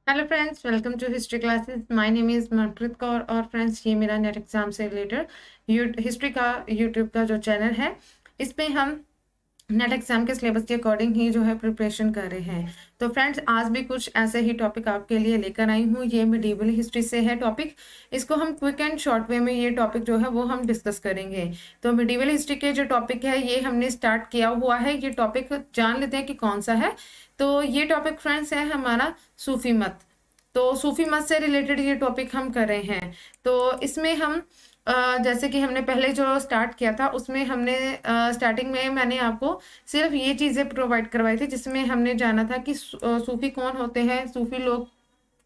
Hello friends, welcome to history classes. My name is Manpreet Kaur. और friends, ये मेरा NET exam से रिलेटेड हिस्ट्री का यूट्यूब का जो चैनल है, इस पे हम नेट एग्जाम के सिलेबस के अकॉर्डिंग ही जो है प्रिपरेशन कर रहे हैं। तो फ्रेंड्स, आज भी कुछ ऐसे ही टॉपिक आपके लिए लेकर आई हूँ। ये मिडीवल हिस्ट्री से है टॉपिक। इसको हम क्विक एंड शॉर्ट वे में ये टॉपिक जो है वो हम डिस्कस करेंगे। तो मिडीवल हिस्ट्री के जो टॉपिक है ये हमने स्टार्ट किया हुआ है। ये टॉपिक जान लेते हैं कि कौन सा है। तो ये टॉपिक फ्रेंड्स है हमारा सूफी मत। तो सूफी मत से रिलेटेड ये टॉपिक हम कर रहे हैं। तो इसमें हम जैसे कि हमने पहले जो स्टार्ट किया था उसमें हमने स्टार्टिंग में मैंने आपको सिर्फ ये चीज़ें प्रोवाइड करवाई थी, जिसमें हमने जाना था कि सूफी कौन होते हैं, सूफी लोग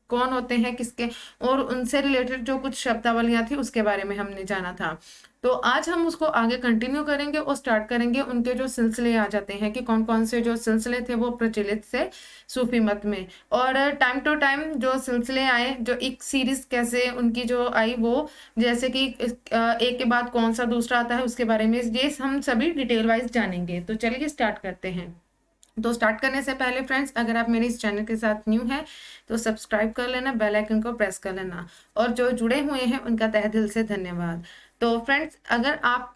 कौन होते हैं, किसके, और उनसे रिलेटेड जो कुछ शब्दावलियां थी उसके बारे में हमने जाना था। तो आज हम उसको आगे कंटिन्यू करेंगे और स्टार्ट करेंगे। उनके जो सिलसिले आ जाते हैं कि कौन कौन से जो सिलसिले थे वो प्रचलित से सूफी मत में, और टाइम टू टाइम जो सिलसिले आए, जो एक सीरीज कैसे उनकी जो आई वो, जैसे कि एक के बाद कौन सा दूसरा आता है उसके बारे में ये हम सभी डिटेल वाइज जानेंगे। तो चलिए स्टार्ट करते हैं। तो स्टार्ट करने से पहले फ्रेंड्स, अगर आप मेरे इस चैनल के साथ न्यू हैं तो सब्सक्राइब कर लेना, बेल आइकन को प्रेस कर लेना, और जो जुड़े हुए हैं उनका तहे दिल से धन्यवाद। तो फ्रेंड्स, अगर आप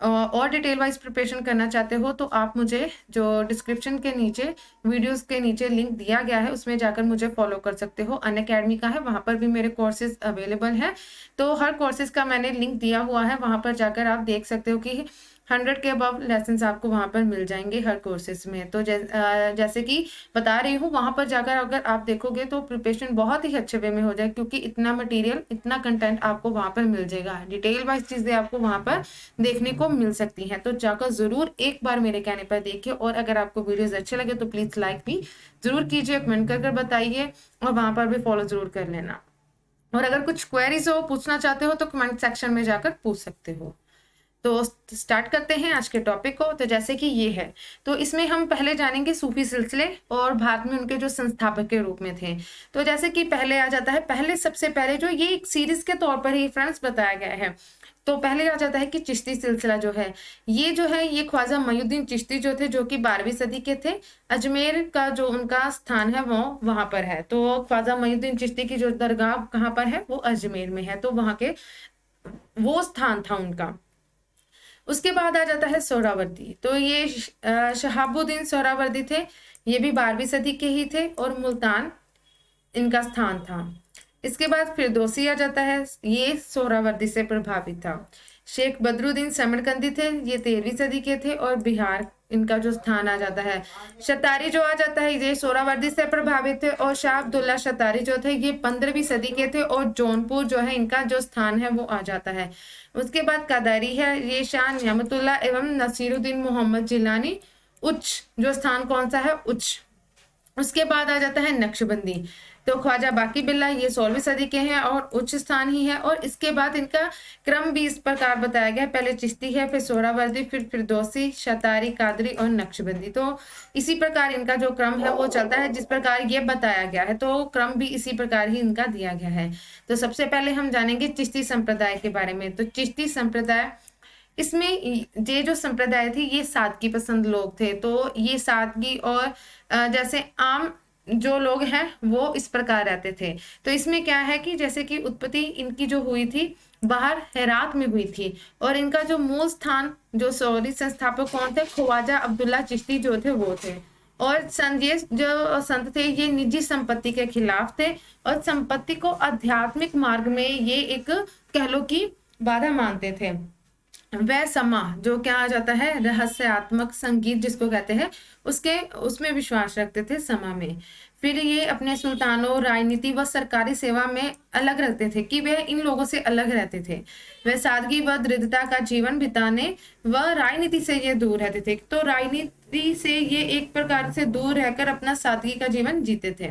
और डिटेल वाइज प्रिपरेशन करना चाहते हो तो आप मुझे जो डिस्क्रिप्शन के नीचे, वीडियोस के नीचे लिंक दिया गया है उसमें जाकर मुझे फॉलो कर सकते हो। अनअकैडमी का है, वहाँ पर भी मेरे कोर्सेज अवेलेबल हैं। तो हर कोर्सेज का मैंने लिंक दिया हुआ है, वहाँ पर जाकर आप देख सकते हो कि 100 के अबव लेसन आपको वहाँ पर मिल जाएंगे हर कोर्सेज में। तो जैसे कि बता रही हूँ, वहाँ पर जाकर अगर आप देखोगे तो प्रिपरेशन बहुत ही अच्छे वे में हो जाए, क्योंकि इतना मटेरियल, इतना कंटेंट आपको वहाँ पर मिल जाएगा। डिटेल वाइज चीज़ें आपको वहाँ पर देखने को मिल सकती हैं। तो जाकर ज़रूर एक बार मेरे कहने पर देखिए, और अगर आपको वीडियोज़ अच्छे लगे तो प्लीज़ लाइक भी ज़रूर कीजिए, कमेंट कर बताइए, और वहाँ पर भी फॉलो ज़रूर कर लेना। और अगर कुछ क्वेरीज हो, पूछना चाहते हो, तो कमेंट सेक्शन में जाकर पूछ सकते हो। तो स्टार्ट करते हैं आज के टॉपिक को। तो जैसे कि ये है, तो इसमें हम पहले जानेंगे सूफी सिलसिले और भारत में उनके जो संस्थापक के रूप में थे। तो जैसे कि पहले आ जाता है, पहले सबसे पहले जो ये एक सीरीज के तौर पर ही फ्रेंड्स बताया गया है। तो पहले आ जाता है कि चिश्ती सिलसिला जो है, ये जो है ये ख्वाजा मोइनुद्दीन चिश्ती जो थे, जो कि 12वीं सदी के थे। अजमेर का जो उनका स्थान है वो वहां पर है। तो ख्वाजा मोइनुद्दीन चिश्ती की जो दरगाह कहाँ पर है, वो अजमेर में है। तो वहां के वो स्थान था उनका। उसके बाद आ जाता है सोहरावर्दी। तो ये शहाबुद्दीन सोहरावर्दी थे। ये भी 12वीं सदी के ही थे, और मुल्तान इनका स्थान था। इसके बाद फिरदौसी आ जाता है, ये सोहरावर्दी से प्रभावित था। शेख बदरुद्दीन समरकंदी थे, ये 13वीं सदी के थे, और बिहार इनका जो स्थान आ जाता है। शतारी जो आ जाता है, ये सोहरावर्दी से प्रभावित थे, और शाह अब्दुल्ला शतारी जो थे ये 15वीं सदी के थे, और जौनपुर जो है इनका जो स्थान है वो आ जाता है। उसके बाद कादारी है, ये शाह नियामतुल्ला एवं नसीरुद्दीन मोहम्मद जिलानी, उच्च जो स्थान कौन सा है, उच्च। उसके बाद आ जाता है नक्शबंदी। तो ख्वाजा बाकी बिल्ला ये 16वीं सदी के हैं और उच्च स्थान ही है। और इसके बाद इनका क्रम भी इस प्रकार बताया गया है, पहले चिश्ती है, फिर सोहरावर्दी, फिर फिरदौसी, शतारी, कादरी और नक्शबंदी। तो इसी प्रकार इनका जो क्रम है वो चलता है, जिस प्रकार ये बताया गया है। तो क्रम भी इसी प्रकार ही इनका दिया गया है। तो सबसे पहले हम जानेंगे चिश्ती संप्रदाय के बारे में। तो चिश्ती संप्रदाय, इसमें ये जो संप्रदाय थी ये सादगी पसंद लोग थे। तो ये सादगी और जैसे आम जो लोग हैं वो इस प्रकार रहते थे। तो इसमें क्या है कि जैसे कि उत्पत्ति इनकी जो हुई थी बाहर हेरात में हुई थी, और इनका जो मूल स्थान, जो सॉरी संस्थापक कौन थे, ख्वाजा अब्दुल्ला चिश्ती जो थे वो थे। और ये जो संत थे ये निजी संपत्ति के खिलाफ थे, और संपत्ति को आध्यात्मिक मार्ग में ये एक कह लो कि बाधा मानते थे। वह समा जो क्या आ जाता है, रहस्यात्मक संगीत जिसको कहते हैं, उसके उसमें विश्वास रखते थे, समा में। फिर ये अपने सुल्तानों, राजनीति व सरकारी सेवा में अलग रहते थे, कि वे इन लोगों से अलग रहते थे। वह सादगी व दृढ़ता का जीवन बिताने व राजनीति से ये दूर रहते थे। तो राजनीति से ये एक प्रकार से दूर रहकर अपना सादगी का जीवन जीते थे।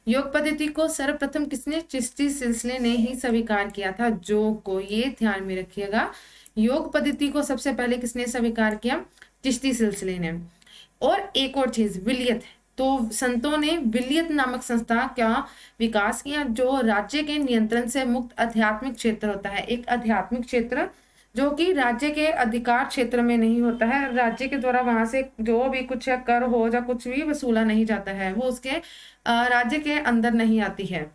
योग पद्धति को सर्वप्रथम किसने, चिश्ती सिलसिले ने ही स्वीकार किया था। योग को, ये ध्यान में रखिएगा, योग पद्धति को सबसे पहले किसने स्वीकार किया, चिश्ती सिलसिले ने। और एक और चीज, विलियत। तो संतों ने विलियत नामक संस्था का विकास किया, जो राज्य के नियंत्रण से मुक्त आध्यात्मिक क्षेत्र होता है। एक आध्यात्मिक क्षेत्र जो कि राज्य के अधिकार क्षेत्र में नहीं होता है। राज्य के द्वारा वहां से जो भी कुछ कर हो या कुछ भी वसूला नहीं जाता है, वो उसके राज्य के अंदर नहीं आती है।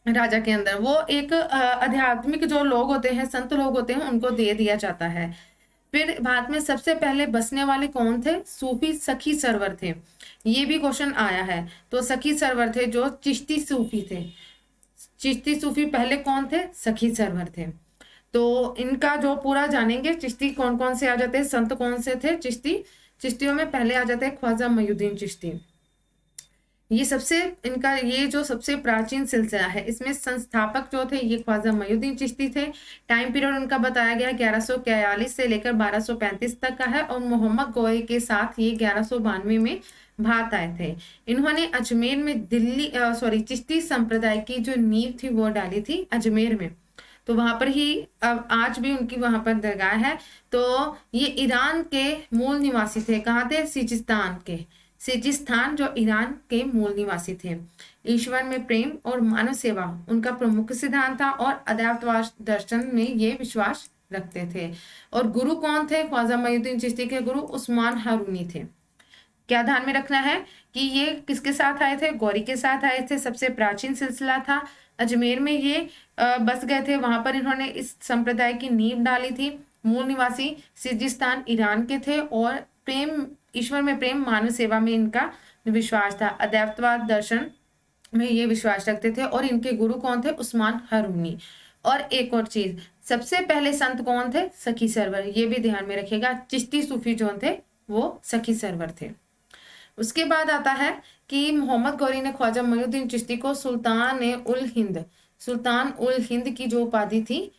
राजा के अंदर वो एक आध्यात्मिक जो लोग होते हैं, संत लोग होते हैं, उनको दे दिया जाता है। फिर भारत में सबसे पहले बसने वाले कौन थे? सूफी सखी सरवर थे। ये भी क्वेश्चन आया है। तो सखी सरवर थे जो चिश्ती सूफी थे। चिश्ती सूफी पहले कौन थे? सखी सरवर थे। तो इनका जो पूरा जानेंगे, चिश्ती कौन कौन से आ जाते हैं, संत कौन से थे चिश्ती। चिश्तियों में पहले आ जाते हैं ख्वाजा मोइनुद्दीन चिश्ती। ये सबसे इनका ये जो सबसे प्राचीन सिलसिला है, इसमें संस्थापक जो थे ये ख्वाजा मोइनुद्दीन चिश्ती थे। टाइम पीरियड उनका बताया गया 1141 से लेकर 1235 तक का है, और मोहम्मद गोरी के साथ ये 1192 में भारत आए थे। इन्होंने अजमेर में चिश्ती संप्रदाय की जो नींव थी वो डाली थी अजमेर में। तो वहां पर ही अब आज भी उनकी वहां पर दरगाह है। तो ये ईरान के मूल निवासी थे। कहाँ थे? सिजिस्तान के। सिजिस्तान जो ईरान के मूल निवासी थे। ईश्वर में प्रेम और मानव सेवा उनका प्रमुख सिद्धांत था, और अद्वैतवाद दर्शन में ये विश्वास रखते थे। और गुरु कौन थे? ख्वाजा मोइनुद्दीन चिश्ती के गुरु उस्मान हारूनी थे। क्या ध्यान में रखना है कि ये किसके साथ आए थे? गौरी के साथ आए थे। सबसे प्राचीन सिलसिला था। अजमेर में ये बस गए थे, वहां पर इन्होंने इस संप्रदाय की नींव डाली थी। मूल निवासी सिजिस्तान ईरान के थे, और प्रेम, ईश्वर में प्रेम, मानव सेवा में इनका विश्वास था। अद्वैतवाद दर्शन में ये विश्वास रखते थे। और इनके गुरु कौन थे? उस्मान हारूनी। और एक और चीज, सबसे पहले संत कौन थे? सखी सरवर। ये भी ध्यान में रखिएगा। चिश्ती सूफी जो थे वो सखी सरवर थे। उसके बाद आता है कि मोहम्मद गौरी ने ख्वाजा मोइनुद्दीन चिश्ती को सुल्तान उल हिंद की जो उपाधि थी,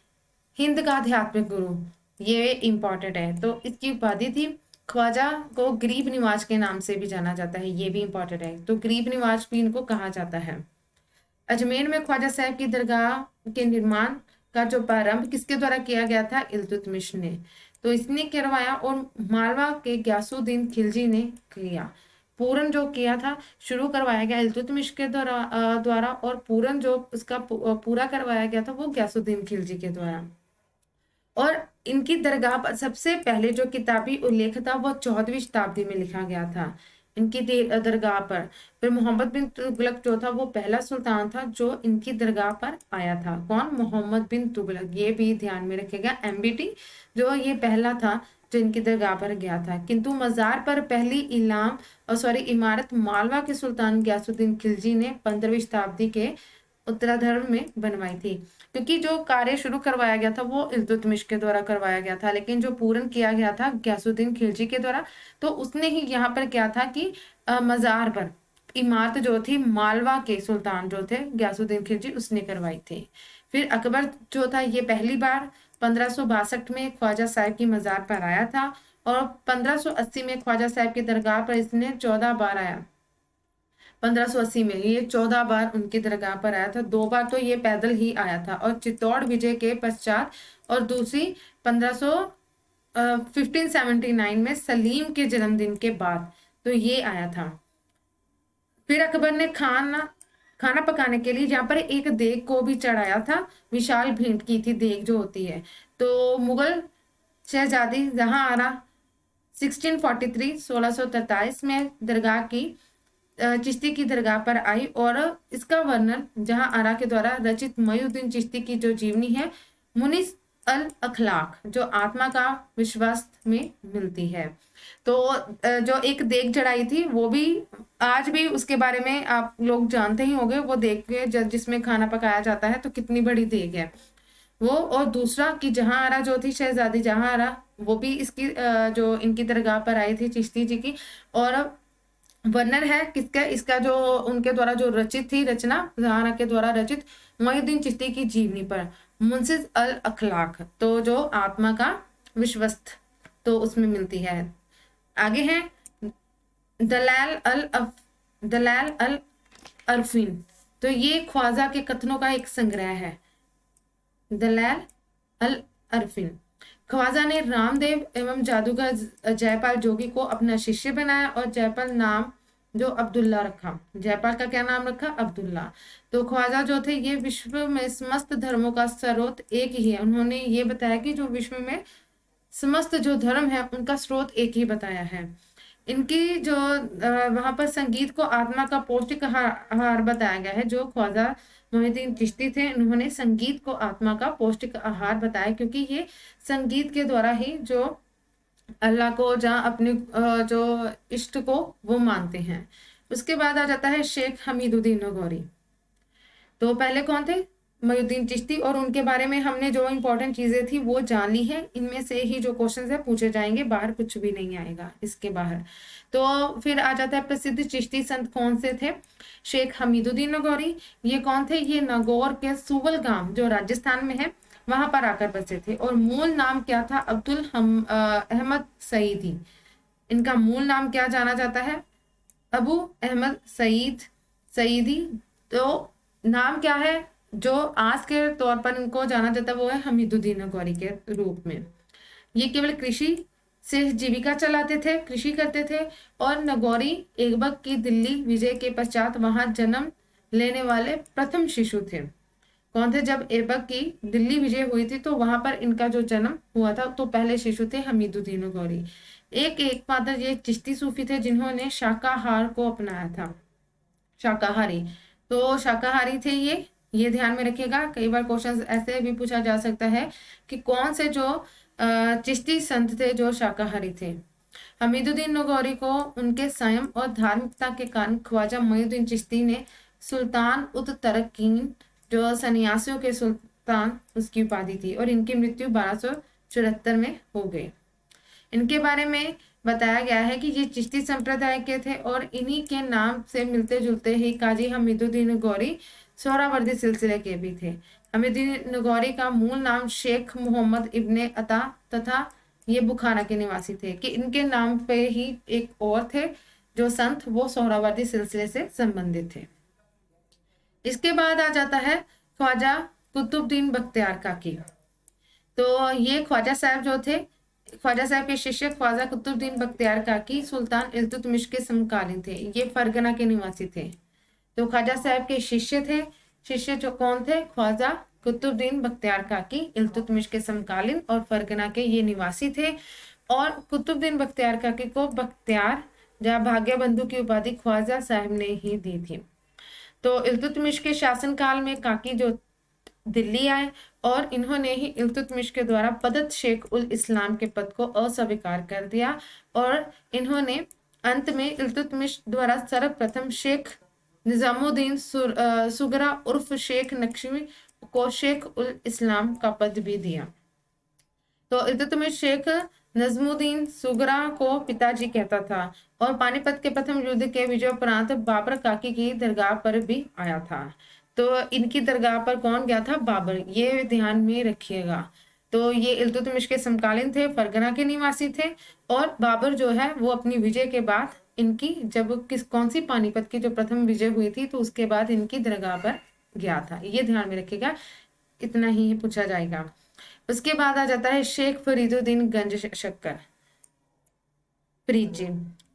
हिंद का आध्यात्मिक गुरु, ये इंपॉर्टेंट है। तो इसकी उपाधि थी। ख्वाजा को गरीब निवाज के नाम से भी जाना जाता है, ये भी इंपॉर्टेंट है। तो गरीब निवाज भी इनको कहा जाता है। अजमेर में ख्वाजा साहब की दरगाह के निर्माण का जो प्रारंभ किसके द्वारा किया गया था? इल्तुतमिश ने। तो इसने करवाया, और मालवा के ग्यासुद्दीन खिलजी ने किया। पूरन जो किया था, शुरू करवाया गया इल्तुतमिश के द्वारा, और पूरन जो उसका पूरा करवाया गया था वो ग्यासुद्दीन खिलजी के द्वारा। और इनकी दरगाह पर सबसे पहले जो किताबी उल्लेख था वो 14वीं शताब्दी में लिखा गया था इनकी दरगाह पर। फिर मोहम्मद बिन तुगलक जो था वो पहला सुल्तान था जो इनकी दरगाह पर आया था। कौन? मोहम्मद बिन तुगलक। ये भी ध्यान में रखेगा, MBT जो ये पहला था जो इनकी दरगाह पर गया था। किंतु मजार पर पहली इमारत मालवा के सुल्तान ग्यासुद्दीन खिलजी ने 15वीं शताब्दी के उत्तरार्ध में बनवाई थी। क्योंकि जो कार्य शुरू करवाया गया था वो इल्तुतमिश के द्वारा करवाया गया था, लेकिन जो पूर्ण किया गया था ग्यासुद्दीन खिलजी के द्वारा। तो उसने ही यहाँ पर क्या था कि मजार पर इमारत जो थी मालवा के सुल्तान जो थे ग्यासुद्दीन खिलजी, उसने करवाई थी। फिर अकबर जो था ये पहली बार 1562 में ख्वाजा साहब की मजार पर आया था, और 1580 में ख्वाजा साहब की दरगाह पर इसने 14 बार आया। 1580 में ये 14 बार उनकी दरगाह पर आया था। 2 बार तो ये पैदल ही आया था, और चित्तौड़ विजय के पश्चात, और दूसरी 1579 में सलीम के जन्मदिन के बाद तो ये आया था। फिर अकबर ने खाना पकाने के लिए यहाँ पर एक देग को भी चढ़ाया था, विशाल भेंट की थी देग जो होती है। तो मुगल शहजादी जहांआरा 1643 में दरगाह की चिश्ती की दरगाह पर आई, और इसका वर्णन जहांआरा के द्वारा रचित मोइनुद्दीन चिश्ती की जो जीवनी है मुनिस अल अखलाक जो आत्मा का विश्वास में मिलती है। तो जो एक देग जड़ाई थी वो भी आज भी उसके बारे में आप लोग जानते ही होंगे। वो देग के जिसमें खाना पकाया जाता है, तो कितनी बड़ी देग है वो। और दूसरा कि जहांआरा जो थी, शहजादी जहांआरा, वो भी इसकी जो इनकी दरगाह पर आई थी चिश्ती जी की। और वर्णन है किसका? इसका जो उनके द्वारा जो रचित थी रचना, जहांआरा के द्वारा रचित मोइनुद्दीन चिश्ती की जीवनी पर, मुंसिज अल अखलाक, तो जो आत्मा का विश्वस्त, तो उसमें मिलती है। आगे है दलाल अल अरफीन। तो ये ख्वाजा के कथनों का एक संग्रह है। दलाल अल अरफीन। ख्वाजा ने रामदेव एवं जादूगर जयपाल जोगी को अपना शिष्य बनाया, और जयपाल नाम जो अब्दुल्ला रखा। जयपाल का क्या नाम रखा? अब्दुल्ला। तो ख्वाजा जो थे ये विश्व में समस्त धर्मों का स्रोत एक ही है। उन्होंने ये बताया कि जो विश्व में समस्त जो धर्म है उनका स्रोत एक ही बताया है। इनकी जो वहां पर संगीत को आत्मा का पौष्टिक आहार बताया गया है। जो ख्वाजा मोहिउद्दीन चिश्ती थे उन्होंने संगीत को आत्मा का पौष्टिक आहार बताया, क्योंकि ये संगीत के द्वारा ही जो अल्लाह को जहाँ अपने जो इष्ट को वो मानते हैं। उसके बाद आ जाता है शेख हमीदुद्दीन नगौरी। तो पहले कौन थे? मोहिउद्दीन चिश्ती। और उनके बारे में हमने जो इंपॉर्टेंट चीजें थी वो जान ली है। इनमें से ही जो क्वेश्चंस है पूछे जाएंगे, बाहर कुछ भी नहीं आएगा इसके बाहर। तो फिर आ जाता है प्रसिद्ध चिश्ती संत कौन से थे? शेख हमीदुद्दीन नगौरी। ये कौन थे? ये नागौर के सुवल गांव जो राजस्थान में है वहां पर आकर बसे थे। और मूल नाम क्या था? अहमद सईदी। इनका मूल नाम क्या जाना जाता है? अबू अहमद सईदी। तो नाम क्या है जो आज के तौर पर इनको जाना जाता है? वो है हमीदुद्दीन नगौरी के रूप में। ये केवल कृषि से जीविका चलाते थे, कृषि करते थे। और नगौरी ऐबक की दिल्ली विजय के पश्चात वहां जन्म लेने वाले प्रथम शिशु थे। कौन थे? जब ऐबक की दिल्ली विजय हुई थी तो वहां पर इनका जो जन्म हुआ था, तो पहले शिशु थे हमीदुद्दीन नगौरी। एकमात्र ये चिश्ती सूफी थे जिन्होंने शाकाहार को अपनाया था। शाकाहारी, तो शाकाहारी थे ये ध्यान में रखिएगा। कई बार क्वेश्चन ऐसे भी पूछा जा सकता है कि कौन से जो चिश्ती संत थे जो शाकाहारी थे। हमीदुद्दीन नगौरी को उनके संयम और धार्मिकता के कारण ख्वाजा मोहिउद्दीन चिश्ती ने सुल्तान उत तरकीन, जो सन्यासियों के सुल्तान, उसकी उपाधि थी। और इनकी मृत्यु 1274 में हो गई। इनके बारे में बताया गया है कि ये चिश्ती संप्रदाय के थे और इन्हीं के नाम से मिलते जुलते ही काजी हमीदुद्दीन गौरी सोहरावर्दी सिलसिले के भी थे। हमीदुद्दीन गौरी का मूल नाम शेख मोहम्मद इब्ने अता तथा ये बुखारा के निवासी थे। कि इनके नाम पे ही एक और थे जो संत, वो सोहरावर्दी सिलसिले से संबंधित थे। इसके बाद आ जाता है ख्वाजा कुतुबुद्दीन बख्तियार काकी। तो ये ख्वाजा साहब जो थे, ख्वाजा साहब के शिष्य ख्वाजा कुतुबुद्दीन बख्तियार काकी सुल्तान इल्तुतमिश के समकालीन थे। ये फरगना के निवासी थे। तो ख्वाजा साहब के शिष्य थे। शिष्य जो कौन थे? ख्वाजा कुतुबुद्दीन बख्तियार काकी इल्तुतमिश के समकालीन और फरगना के ये निवासी थे। और कुतुबुद्दीन बख्तियार काकी को बख्तियार या भाग्य बंधु की उपाधि ख्वाजा साहब ने ही दी थी। तो इल्तुतमिश के शासनकाल में काकी जो दिल्ली आए और इन्होंने ही इल्तुतमिश के द्वारा पदत शेख उल इस्लाम के पद को अस्वीकार कर दिया। और इन्होंने अंत में इल्तुतमिश द्वारा सर्वप्रथम शेख निजामुद्दीन सुगरा उर्फ शेख नक्शवी को शेख उल इस्लाम का पद भी दिया। तो इल्तुतमिश शेख नजमुद्दीन सुगरा को पिताजी कहता था और पानीपत के प्रथम युद्ध के विजयोपरांत बाबर काकी की दरगाह पर भी आया था। तो इनकी दरगाह पर कौन गया था? बाबर। ये ध्यान में रखिएगा। तो ये इल्तुतमिश के समकालीन थे, फरगना के निवासी थे। और बाबर जो है वो अपनी विजय के बाद इनकी जब कौन सी पानीपत की जो प्रथम विजय हुई थी तो उसके बाद इनकी दरगाह पर गया था। ये ध्यान में रखिएगा, इतना ही पूछा जाएगा। उसके बाद आ जाता है शेख फरीदुद्दीन गंज शक्कर फरीद जी।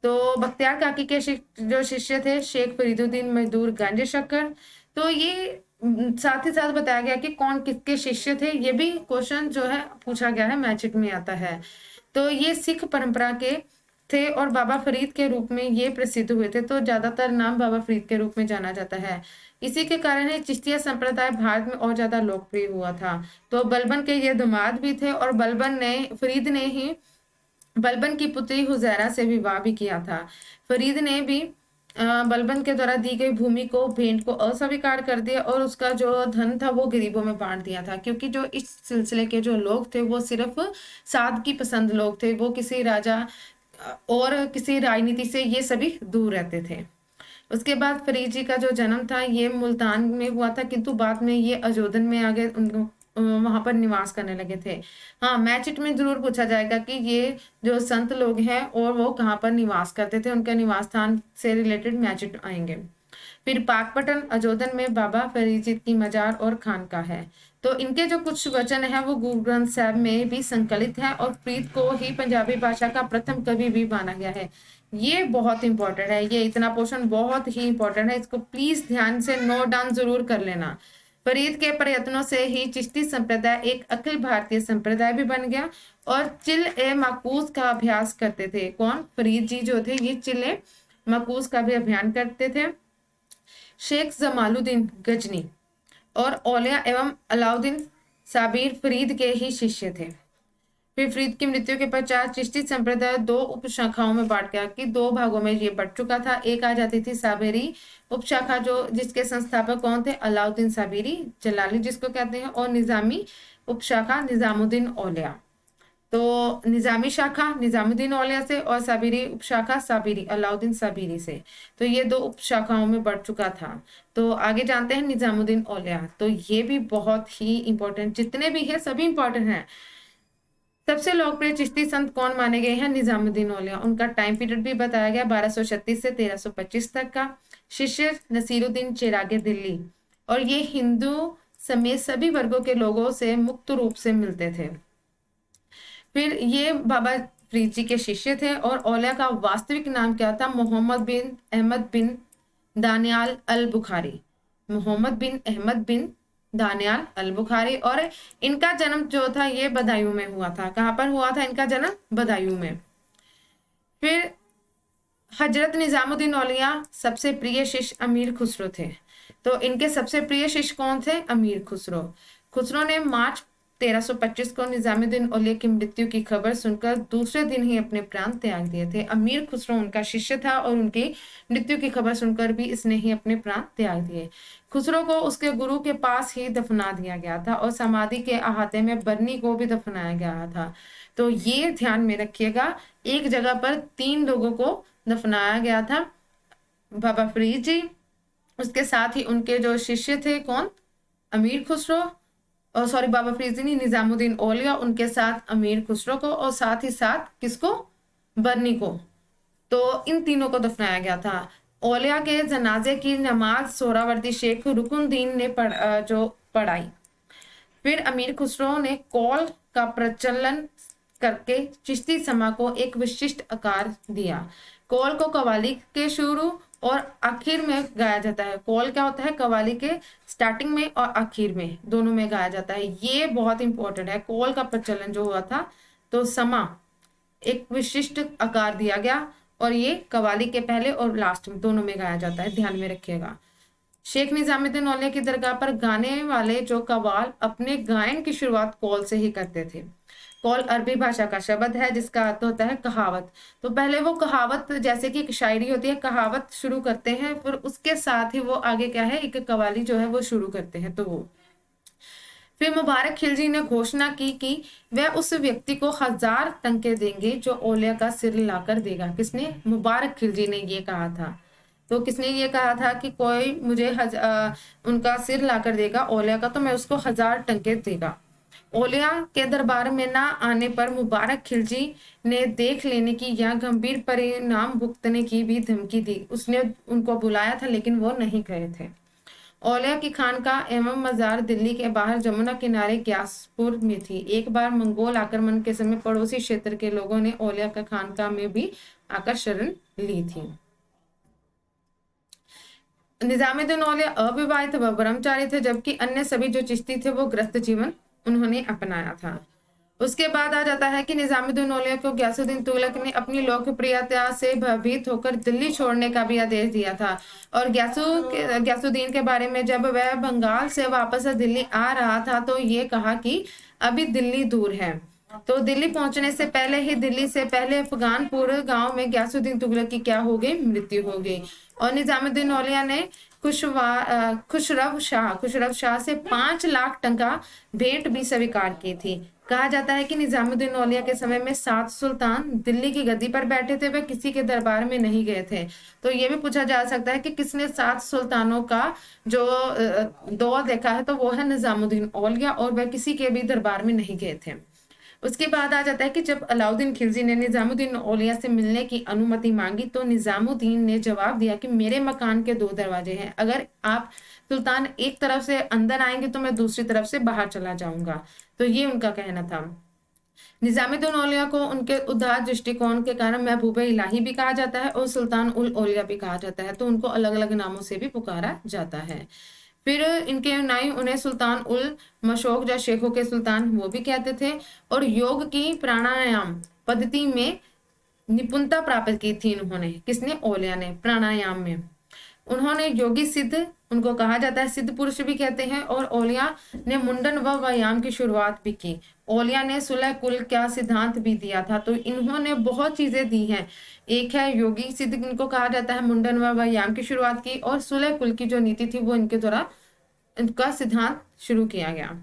तो बख्तियार काकी के जो शिष्य थे शेख फरीदुद्दीन मजदूर गंज शक्कर। तो ये साथ ही साथ बताया गया कि कौन किसके शिष्य थे। ये भी क्वेश्चन जो है पूछा गया है, मैट्रिक में आता है। तो ये सिख परंपरा के थे और बाबा फरीद के रूप में ये प्रसिद्ध हुए थे। तो ज्यादातर नाम बाबा फरीद के रूप में जाना जाता है। इसी के कारण है चिश्तिया संप्रदाय भारत में और ज्यादा लोकप्रिय हुआ था। तो बलबन के ये दामाद भी थे और फरीद ने ही बलबन की पुत्री हुजैरा से विवाह भी किया था। फरीद ने भी बलबन के द्वारा दी गई भूमि को, भेंट को अस्वीकार कर दिया और उसका जो धन था वो गरीबों में बांट दिया था। क्योंकि जो इस सिलसिले के जो लोग थे वो सिर्फ सादगी पसंद लोग थे। वो किसी राजा और किसी राजनीति से ये सभी दूर रहते थे। उसके बाद फरीद जी का जो जन्म था ये मुल्तान में हुआ था, किंतु बाद में ये अजोदन में आ गए, वहां पर निवास करने लगे थे। हाँ, मैचिट में जरूर पूछा जाएगा कि ये जो संत लोग हैं और वो कहाँ पर निवास करते थे, उनके निवास स्थान से रिलेटेड मैचिट आएंगे। फिर पाकपटन अजोदन में बाबा फरीद जी की मजार और खानका है। तो इनके जो कुछ वचन है वो गुरु ग्रंथ साहब में भी संकलित है और फरीद को ही पंजाबी भाषा का प्रथम कवि भी माना गया है। ये बहुत इंपॉर्टेंट है, ये इतना पोर्शन बहुत ही इंपॉर्टेंट है, इसको प्लीज ध्यान से नोट डाउन जरूर कर लेना। फरीद के प्रयत्नों से ही चिश्ती संप्रदाय एक अखिल भारतीय संप्रदाय भी बन गया और चिल ए माकूस का अभ्यास करते थे। कौन? फरीद जी जो थे ये चिल ए माकूस का भी अभियान करते थे। शेख जमालुद्दीन गजनी और औलिया एवं अलाउद्दीन साबिर फरीद के ही शिष्य थे। फिर फरीद की मृत्यु के पश्चात चिश्ती संप्रदाय दो उपशाखाओं में बांट गया कि दो भागों में ये बढ़ चुका था। एक आ जाती थी साबेरी उपशाखा जो जिसके संस्थापक कौन थे? अलाउद्दीन साबिरी जलाली जिसको कहते हैं, और निजामी उपशाखा निजामुद्दीन औलिया। तो निजामी शाखा निजामुद्दीन औलिया से और साबिरी उपशाखा साबिरी अलाउद्दीन साबिरी से। तो ये दो उपशाखाओं में बढ़ चुका था। तो आगे जानते हैं निजामुद्दीन औलिया। तो ये भी बहुत ही इंपॉर्टेंट, जितने भी है सभी इंपॉर्टेंट हैं। सबसे लोकप्रिय चिश्ती संत कौन माने गए हैं? निजामुद्दीन औलिया। उनका टाइम पीरियड भी बताया गया 1236 से 1325 तक का। शिष्य नसीरुद्दीन चिरागे दिल्ली, और ये हिंदू समेत सभी वर्गों के लोगों से मुक्त रूप से मिलते थे। फिर ये बाबा फरीद जी के शिष्य थे और औलिया का वास्तविक नाम क्या था? मोहम्मद बिन अहमद बिन दानियाल अल बुखारी। मोहम्मद बिन अहमद बिन दानियाल अल बुखारी। और इनका जन्म जो था ये बदायूं में हुआ था। कहाँ पर हुआ था इनका जन्म? बदायूं में। फिर हजरत निजामुद्दीन औलिया सबसे प्रिय शिष्य अमीर खुसरो थे। तो इनके सबसे प्रिय शिष्य कौन थे? अमीर खुसरो। खुसरो ने मार्च 1325 को निजामुद्दीन औलिया की मृत्यु की खबर सुनकर दूसरे दिन ही अपने प्राण त्याग दिए थे। अमीर खुसरो उनका शिष्य था और उनकी मृत्यु की खबर सुनकर भी इसने ही अपने प्राण त्याग दिए। खुसरो को उसके गुरु के पास ही दफना दिया गया था और समाधि के अहाते में बरनी को भी दफनाया गया था। तो ये ध्यान में रखिएगा, एक जगह पर 3 लोगों को दफनाया गया था। बाबा फरीद जी, उसके साथ ही उनके जो शिष्य थे कौन? अमीर खुसरो, और सॉरी बाबा फरीद जी नहीं, निजामुद्दीन औलिया, उनके साथ अमीर खुसरो को, और साथ ही साथ किसको? बरनी को। तो इन तीनों को दफनाया गया था। औलिया के जनाजे की नमाज सोहरावर्दी शेख रुकुनुद्दीन ने पढ़ाई। फिर अमीर खुसरो ने कौल का प्रचलन करके चिश्ती समा को एक विशिष्ट आकार दिया। कौल को कव्वाली के शुरू और आखिर में गाया जाता है। कौल क्या होता है? कव्वाली के स्टार्टिंग में और आखिर में, दोनों में गाया जाता है। ये बहुत इंपॉर्टेंट है। कौल का प्रचलन जो हुआ था, तो समा एक विशिष्ट आकार दिया गया और ये कव्वाली के पहले और लास्ट में दोनों में गाया जाता है, ध्यान में रखिएगा। शेख निजामुद्दीन औलिया की दरगाह पर गाने वाले जो कव्वाल अपने गायन की शुरुआत कौल से ही करते थे। कौल अरबी भाषा का शब्द है जिसका अर्थ होता है कहावत। तो पहले वो कहावत, जैसे कि एक शायरी होती है, कहावत शुरू करते हैं, फिर उसके साथ ही वो आगे क्या है, एक कव्वाली जो है वो शुरू करते हैं। तो वो फिर मुबारक खिलजी ने घोषणा की कि वह उस व्यक्ति को 1000 टंके देंगे जो औलिया का सिर लाकर देगा। किसने? मुबारक खिलजी ने ये कहा था। तो किसने ये कहा था कि कोई मुझे उनका सिर लाकर देगा औलिया का, तो मैं उसको 1000 टंके देगा। औलिया के दरबार में ना आने पर मुबारक खिलजी ने देख लेने की या गंभीर परिणाम भुगतने की भी धमकी दी। उसने उनको बुलाया था लेकिन वो नहीं गए थे। औलिया की खानकाह एवं मजार दिल्ली के बाहर जमुना किनारे ग्यासपुर में थी। एक बार मंगोल आक्रमण के समय पड़ोसी क्षेत्र के लोगों ने औलिया का खानकाह में भी आकर शरण ली थी। निजामुद्दीन औलिया अविवाहित व ब्रह्मचारी थे, जबकि अन्य सभी जो चिश्ती थे वो गृहस्थ जीवन उन्होंने अपनाया था। उसके बाद आ जाता है कि निजामुद्दीन औलिया को गयासुद्दीन तुगलक ने अपनी लोकप्रियता से भयभीत होकर दिल्ली छोड़ने का भी आदेश दिया था। और गयासुद्दीन के बारे में जब वह बंगाल से वापस दिल्ली आ रहा था तो ये कहा कि अभी दिल्ली दूर है। तो दिल्ली पहुंचने से पहले ही दिल्ली से पहले अफगानपुर गांव में गयासुद्दीन तुगलक की क्या हो गई? मृत्यु हो गई। और निजामुद्दीन औलिया ने खुशरव शाह से 5 लाख टंका भेंट भी स्वीकार की थी। कहा जाता है कि निजामुद्दीन औलिया के समय में 7 सुल्तान दिल्ली की गद्दी पर बैठे थे, वह किसी के दरबार में नहीं गए थे। तो ये भी पूछा जा सकता है कि किसने 7 सुल्तानों का जो दौर देखा है, तो वो है निजामुद्दीन औलिया, और वह किसी के भी दरबार में नहीं गए थे। उसके बाद आ जाता है कि जब अलाउद्दीन खिलजी ने निजामुद्दीन औलिया से मिलने की अनुमति मांगी तो निजामुद्दीन ने जवाब दिया कि मेरे मकान के 2 दरवाजे हैं, अगर आप सुल्तान एक तरफ से अंदर आएंगे तो मैं दूसरी तरफ से बाहर चला जाऊंगा। तो ये उनका कहना था। निजामुद्दीन औलिया को उनके उदार दृष्टिकोण के कारण महबूब इलाही भी कहा जाता है और सुल्तान उल औलिया भी कहा जाता है, तो उनको अलग अलग नामों से भी पुकारा जाता है। फिर इनके यूनानी उन्हें सुल्तान उल मशोक या शेखों के सुल्तान वो भी कहते थे, और योग की प्राणायाम पद्धति में निपुणता प्राप्त की थी उन्होंने। किसने? औलिया ने, प्राणायाम में। उन्होंने योगी सिद्ध, उनको कहा जाता है सिद्ध पुरुष भी कहते हैं, और औलिया ने मुंडन व व्यायाम की शुरुआत भी की। औलिया ने सुलह कुल का सिद्धांत भी दिया था, तो इन्होंने बहुत चीजें दी हैं। एक है योगी सिद्ध, इनको कहा जाता है, मुंडन व व्यायाम की शुरुआत की, और सुलह कुल की जो नीति थी वो इनके द्वारा इनका सिद्धांत शुरू किया गया।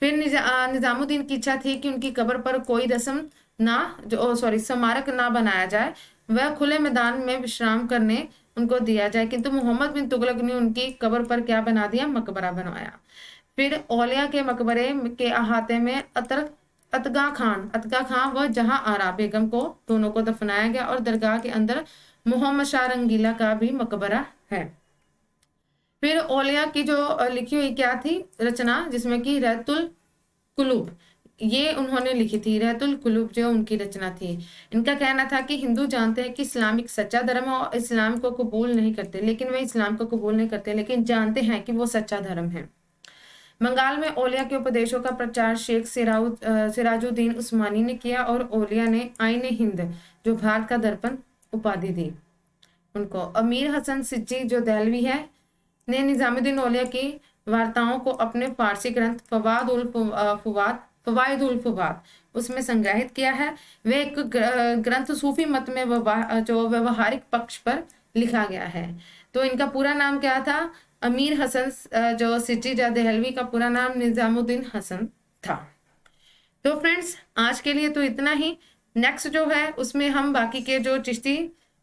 फिर निजामुद्दीन की इच्छा थी कि उनकी कब्र पर कोई रस्म स्मारक ना बनाया जाए, वह खुले मैदान में विश्राम करने उनको दिया जाए, किंतु मोहम्मद बिन तुगलक ने उनकी कब्र पर क्या बना दिया? मकबरा बनवाया। फिर औलिया के मकबरे के अहाते में अतगा खान व जहां आरा बेगम को दोनों को दफनाया गया, और दरगाह के अंदर मोहम्मद शाह रंगीला का भी मकबरा है। फिर औलिया की जो लिखी हुई क्या थी रचना, जिसमें कि रहतुल कुलूब, ये उन्होंने लिखी थी। रहतुल कुलूब जो उनकी रचना थी। इनका कहना था कि हिंदू जानते हैं कि इस्लाम एक सच्चा धर्म है और इस्लाम को कबूल नहीं करते, लेकिन वे इस्लाम को कबूल नहीं करते, लेकिन जानते हैं कि वो सच्चा धर्म है। बंगाल में औलिया के उपदेशों का प्रचार शेख सिराजुद्दीन उस्मानी ने किया, और औलिया ने आईने हिंद जो भारत का दर्पण उपाधि दी उनको। अमीर हसन सिज्जी जो दहलवी है ने निजामुद्दीन औलिया की वार्ताओं को अपने फारसी ग्रंथ फवाइदुल फुवाद उसमें संग्रहित किया है। वे एक ग्रंथ सूफी मत में जो व्यवहारिक पक्ष पर लिखा गया है। तो इनका पूरा नाम क्या था? अमीर हसन जो सिज्जी जा दहलवी का पूरा नाम निजामुद्दीन हसन था। तो फ्रेंड्स आज के लिए तो इतना ही। नेक्स्ट जो है उसमें हम बाकी के जो चिश्ती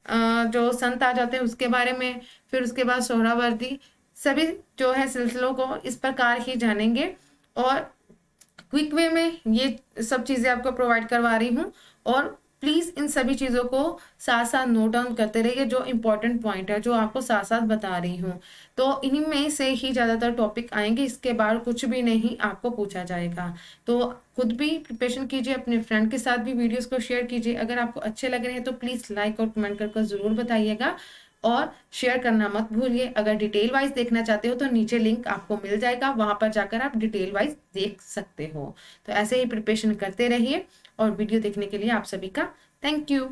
जो संत आ जाते हैं उसके बारे में, फिर उसके बाद सोहरावर्दी, सभी जो है सिलसिलों को इस प्रकार ही जानेंगे, और क्विक वे में ये सब चीज़ें आपको प्रोवाइड करवा रही हूँ। और प्लीज़ इन सभी चीज़ों को साथ साथ नोट डाउन करते रहिए, जो इंपॉर्टेंट पॉइंट है जो आपको साथ साथ बता रही हूँ। तो इन्हीं में से ही ज़्यादातर टॉपिक आएंगे, इसके बाद कुछ भी नहीं आपको पूछा जाएगा। तो खुद भी प्रिपरेशन कीजिए, अपने फ्रेंड के साथ भी वीडियोस को शेयर कीजिए। अगर आपको अच्छे लग रहे हैं तो प्लीज़ लाइक और कमेंट कर ज़रूर बताइएगा, और शेयर करना मत भूलिए। अगर डिटेल वाइज देखना चाहते हो तो नीचे लिंक आपको मिल जाएगा, वहां पर जाकर आप डिटेल वाइज देख सकते हो। तो ऐसे ही प्रिपरेशन करते रहिए, और वीडियो देखने के लिए आप सभी का थैंक यू।